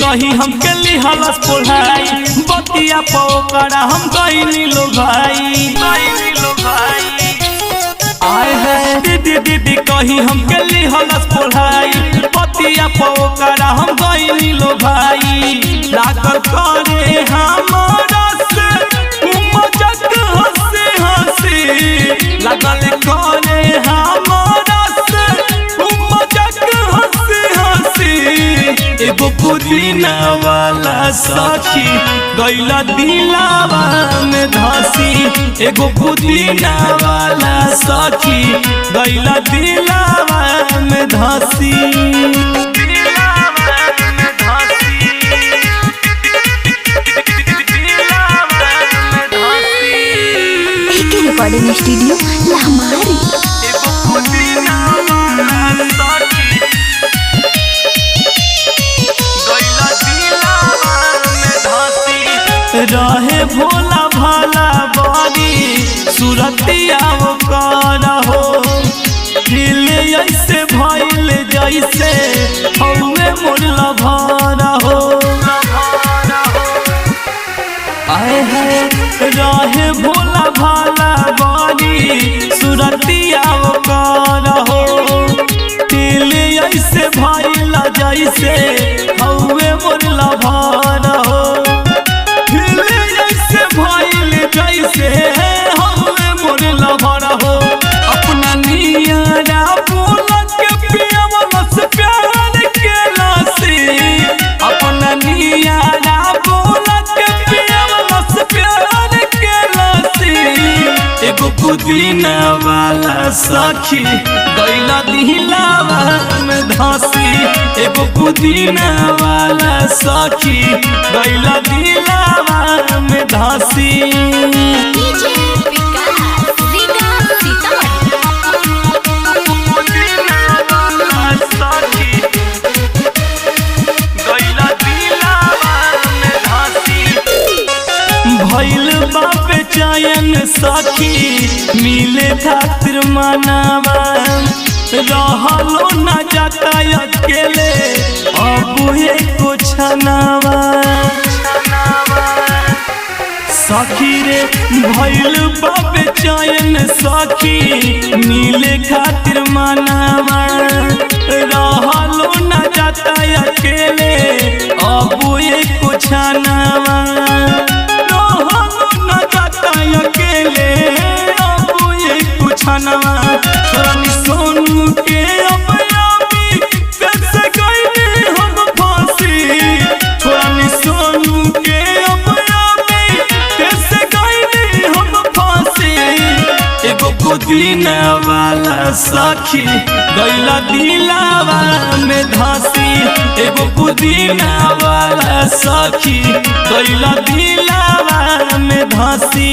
कहीं हम के लिहलस पोलाई बतिया पोकरा हम गईनी लो भाई आए है दीदी दीदी कहीं हम के लिहलस पोलाई बतिया पोकरा हम गईनी लो भाई लागल करे हमारा से मजाक हंसे हंसी लागल करे हमारा से मजाक हंसे हंसी एगो पुदीना वाला सखी गईला दिलावा में धसी एगो पुदीना वाला सखी गईला दिलावा में धसी रिकॉर्डिंग स्टूडियो लामारी रहे भोला भाला बारी सुरतिया कर हो दिल ऐसे भइल जैसे हौवे मोरला भरा हो आए है रहे भोला भाला बारी सुरतिया कर हो दिल ऐसे भइल जैसे हौवे मोरला भरा हो जैसे हमें मोरला भरा हो अपना नियारा बोला के पियावला से प्यार के लासी अपना नियारा बोला के पियावला से प्यार के लासी एगो पुदीना वाला सखी गईला दिलावा में धसी एगो पुदीना वाला सखी गईला दिलावा में धसी भइल बापे चयन सखी मिले खातिर मनावा रहलो न जाता अकेले अब एको छनावा सखी रे भइल बापे चयन सखी मिले खातिर मनावा रहलो न जाता अकेले अब एको छनावा अकेले अब ये कुछ नवा छोरानी सोनू के अपयामी कैसे गईले हम फांसी छोरानी सोनू के अपयामी कैसे गईले हम फांसी एगो पुदीना वाला सखी गईला दिलावा में धसी एगो पुदीना वाला सखी गईला दिलावा में धसी